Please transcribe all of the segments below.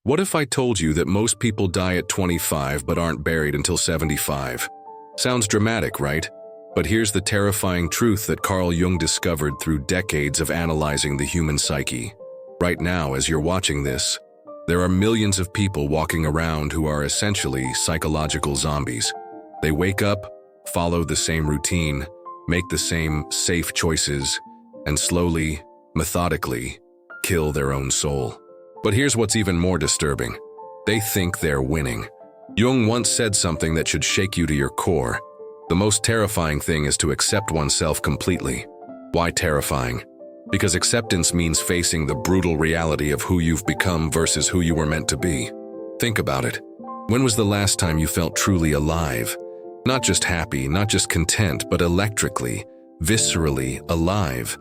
What if I told you that most people die at 25 but aren't buried until 75? Sounds dramatic, right? But here's the terrifying truth that Carl Jung discovered through decades of analyzing the human psyche. Right now, as you're watching this, there are millions of people walking around who are essentially psychological zombies. They wake up, follow the same routine, make the same safe choices, and slowly, methodically, kill their own soul. But here's what's even more disturbing. They think they're winning. Jung once said something that should shake you to your core. The most terrifying thing is to accept oneself completely. Why terrifying? Because acceptance means facing the brutal reality of who you've become versus who you were meant to be. Think about it. When was the last time you felt truly alive? Not just happy, not just content, but electrically, viscerally alive.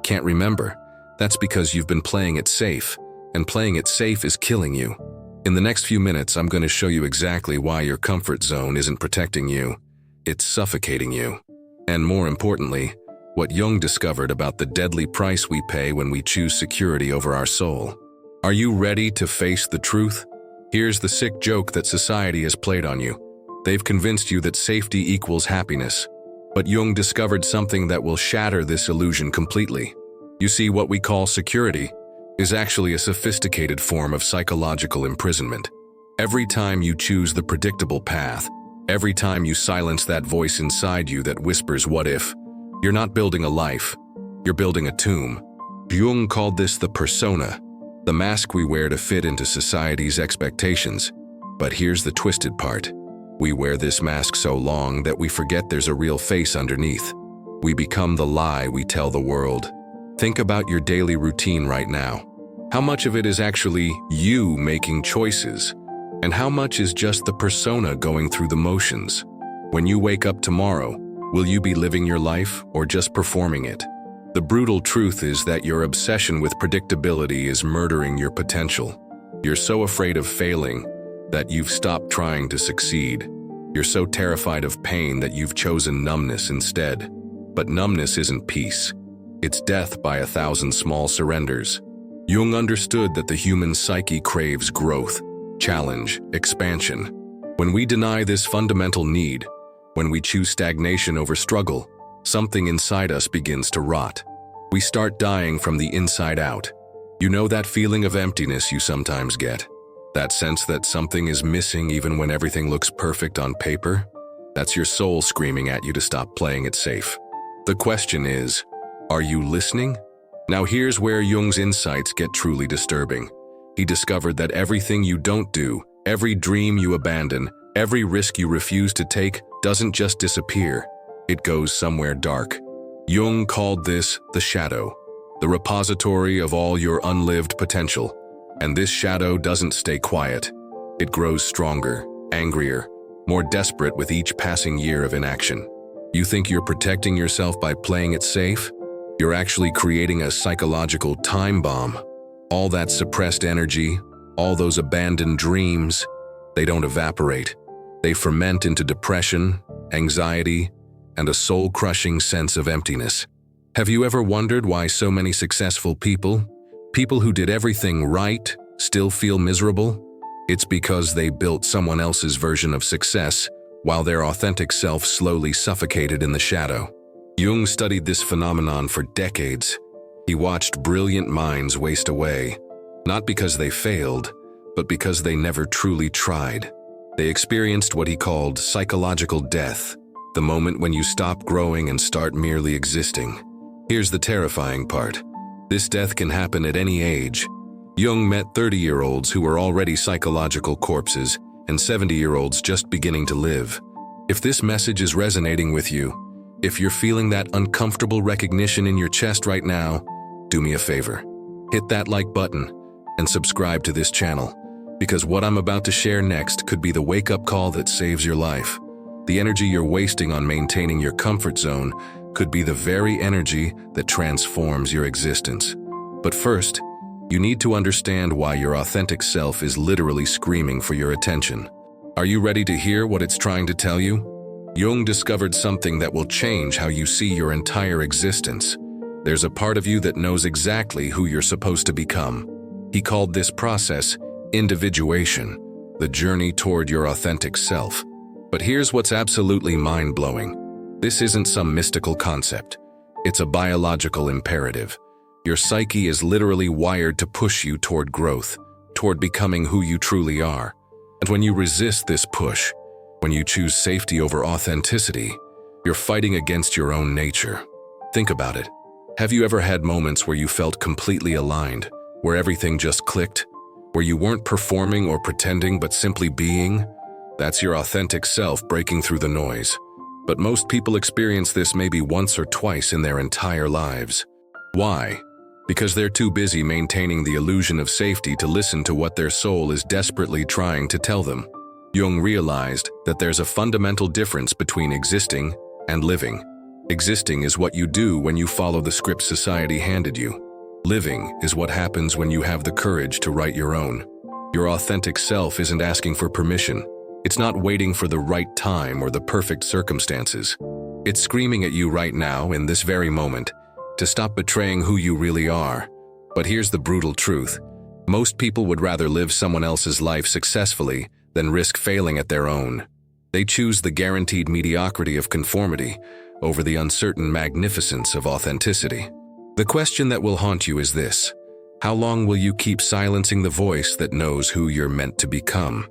Can't remember. That's because you've been playing it safe, and playing it safe is killing you. In the next few minutes, I'm going to show you exactly why your comfort zone isn't protecting you. It's suffocating you. And more importantly, what Jung discovered about the deadly price we pay when we choose security over our soul. Are you ready to face the truth? Here's the sick joke that society has played on you. They've convinced you that safety equals happiness. But Jung discovered something that will shatter this illusion completely. You see, what we call security is actually a sophisticated form of psychological imprisonment. Every time you choose the predictable path, every time you silence that voice inside you that whispers, "What if?" you're not building a life, you're building a tomb. Jung called this the persona, the mask we wear to fit into society's expectations. But here's the twisted part. We wear this mask so long that we forget there's a real face underneath. We become the lie we tell the world. Think about your daily routine right now. How much of it is actually you making choices? And how much is just the persona going through the motions? When you wake up tomorrow, will you be living your life or just performing it? The brutal truth is that your obsession with predictability is murdering your potential. You're so afraid of failing that you've stopped trying to succeed. You're so terrified of pain that you've chosen numbness instead. But numbness isn't peace. It's death by 1,000 small surrenders. Jung understood that the human psyche craves growth, challenge, expansion. When we deny this fundamental need, when we choose stagnation over struggle, something inside us begins to rot. We start dying from the inside out. You know that feeling of emptiness you sometimes get? That sense that something is missing even when everything looks perfect on paper? That's your soul screaming at you to stop playing it safe. The question is, are you listening? Now here's where Jung's insights get truly disturbing. He discovered that everything you don't do, every dream you abandon, every risk you refuse to take doesn't just disappear. It goes somewhere dark. Jung called this the shadow, the repository of all your unlived potential. And this shadow doesn't stay quiet. It grows stronger, angrier, more desperate with each passing year of inaction. You think you're protecting yourself by playing it safe? You're actually creating a psychological time bomb. All that suppressed energy, all those abandoned dreams, they don't evaporate. They ferment into depression, anxiety, and a soul-crushing sense of emptiness. Have you ever wondered why so many successful people who did everything right, still feel miserable? It's because they built someone else's version of success while their authentic self slowly suffocated in the shadow. Jung studied this phenomenon for decades. He watched brilliant minds waste away, not because they failed, but because they never truly tried. They experienced what he called psychological death, the moment when you stop growing and start merely existing. Here's the terrifying part. This death can happen at any age. Jung met 30-year-olds who were already psychological corpses and 70-year-olds just beginning to live. If this message is resonating with you, if you're feeling that uncomfortable recognition in your chest right now, do me a favor. Hit that like button and subscribe to this channel, because what I'm about to share next could be the wake-up call that saves your life. The energy you're wasting on maintaining your comfort zone could be the very energy that transforms your existence. But first, you need to understand why your authentic self is literally screaming for your attention. Are you ready to hear what it's trying to tell you? Jung discovered something that will change how you see your entire existence. There's a part of you that knows exactly who you're supposed to become. He called this process Individuation, the journey toward your authentic self. But here's what's absolutely mind-blowing. This isn't some mystical concept. It's a biological imperative. Your psyche is literally wired to push you toward growth, toward becoming who you truly are. And when you resist this push, when you choose safety over authenticity, you're fighting against your own nature. Think about it. Have you ever had moments where you felt completely aligned, where everything just clicked, where you weren't performing or pretending but simply being? That's your authentic self breaking through the noise. But most people experience this maybe once or twice in their entire lives. Why? Because they're too busy maintaining the illusion of safety to listen to what their soul is desperately trying to tell them. Jung realized that there's a fundamental difference between existing and living. Existing is what you do when you follow the script society handed you. Living is what happens when you have the courage to write your own. Your authentic self isn't asking for permission. It's not waiting for the right time or the perfect circumstances. It's screaming at you right now, in this very moment, to stop betraying who you really are. But here's the brutal truth. Most people would rather live someone else's life successfully than risk failing at their own. They choose the guaranteed mediocrity of conformity over the uncertain magnificence of authenticity. The question that will haunt you is this: how long will you keep silencing the voice that knows who you're meant to become?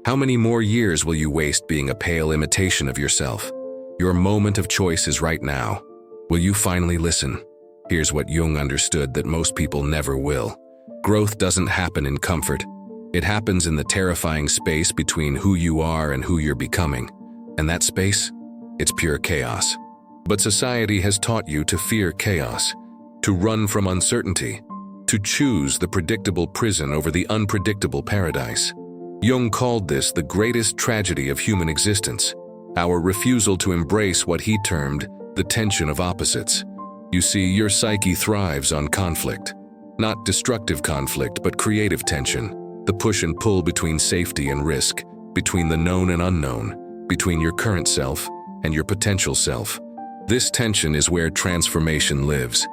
How many more years will you waste being a pale imitation of yourself? Your moment of choice is right now. Will you finally listen? Here's what Jung understood that most people never will. Growth doesn't happen in comfort. It happens in the terrifying space between who you are and who you're becoming. And that space? It's pure chaos. But society has taught you to fear chaos, to run from uncertainty, to choose the predictable prison over the unpredictable paradise. Jung called this the greatest tragedy of human existence, our refusal to embrace what he termed the tension of opposites. You see, your psyche thrives on conflict. Not destructive conflict, but creative tension. The push and pull between safety and risk, between the known and unknown, between your current self and your potential self. This tension is where transformation lives.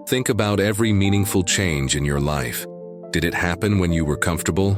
Think about every meaningful change in your life. Did it happen when you were comfortable?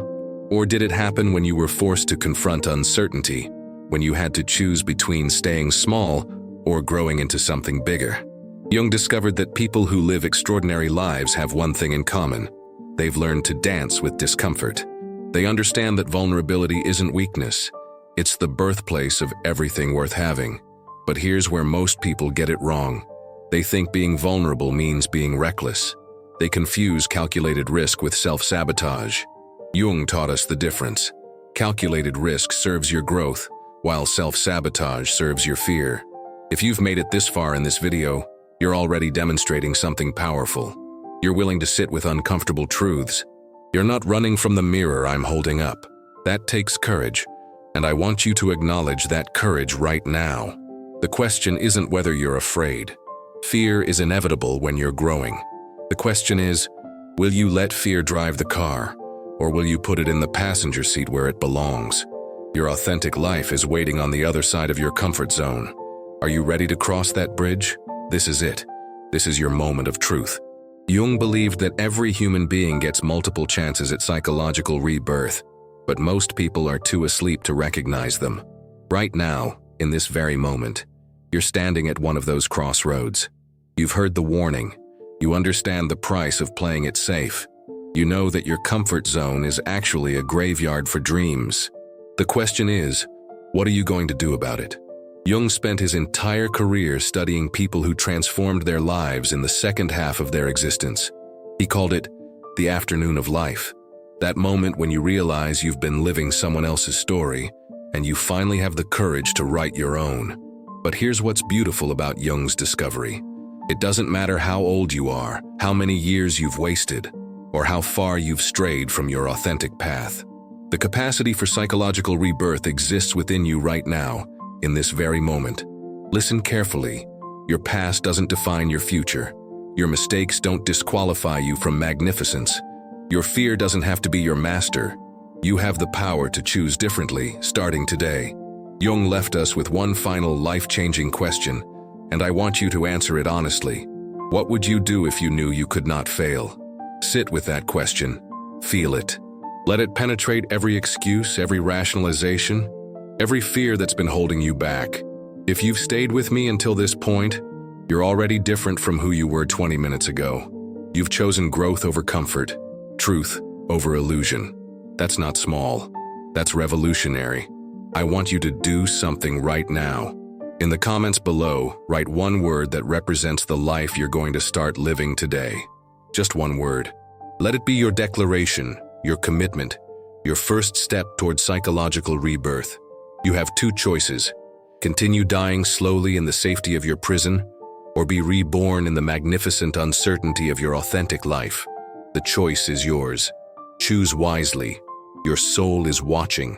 Or did it happen when you were forced to confront uncertainty, when you had to choose between staying small or growing into something bigger? Jung discovered that people who live extraordinary lives have one thing in common. They've learned to dance with discomfort. They understand that vulnerability isn't weakness. It's the birthplace of everything worth having. But here's where most people get it wrong. They think being vulnerable means being reckless. They confuse calculated risk with self-sabotage. Jung taught us the difference. Calculated risk serves your growth, while self-sabotage serves your fear. If you've made it this far in this video, you're already demonstrating something powerful. You're willing to sit with uncomfortable truths. You're not running from the mirror I'm holding up. That takes courage, and I want you to acknowledge that courage right now. The question isn't whether you're afraid. Fear is inevitable when you're growing. The question is, will you let fear drive the car? Or will you put it in the passenger seat where it belongs? Your authentic life is waiting on the other side of your comfort zone. Are you ready to cross that bridge? This is it. This is your moment of truth. Jung believed that every human being gets multiple chances at psychological rebirth, but most people are too asleep to recognize them. Right now, in this very moment, you're standing at one of those crossroads. You've heard the warning. You understand the price of playing it safe. You know that your comfort zone is actually a graveyard for dreams. The question is, what are you going to do about it? Jung spent his entire career studying people who transformed their lives in the second half of their existence. He called it the afternoon of life. That moment when you realize you've been living someone else's story and you finally have the courage to write your own. But here's what's beautiful about Jung's discovery. It doesn't matter how old you are, how many years you've wasted, or how far you've strayed from your authentic path. The capacity for psychological rebirth exists within you right now, in this very moment. Listen carefully. Your past doesn't define your future. Your mistakes don't disqualify you from magnificence. Your fear doesn't have to be your master. You have the power to choose differently, starting today. Jung left us with one final life-changing question, and I want you to answer it honestly. What would you do if you knew you could not fail? Sit with that question. Feel it. Let it penetrate every excuse, every rationalization, every fear that's been holding you back. If you've stayed with me until this point, you're already different from who you were 20 minutes ago. You've chosen growth over comfort, truth over illusion. That's not small. That's revolutionary. I want you to do something right now. In the comments below, write one word that represents the life you're going to start living today. Just one word. Let it be your declaration, your commitment, your first step towards psychological rebirth. You have two choices: continue dying slowly in the safety of your prison, or be reborn in the magnificent uncertainty of your authentic life. The choice is yours. Choose wisely. Your soul is watching,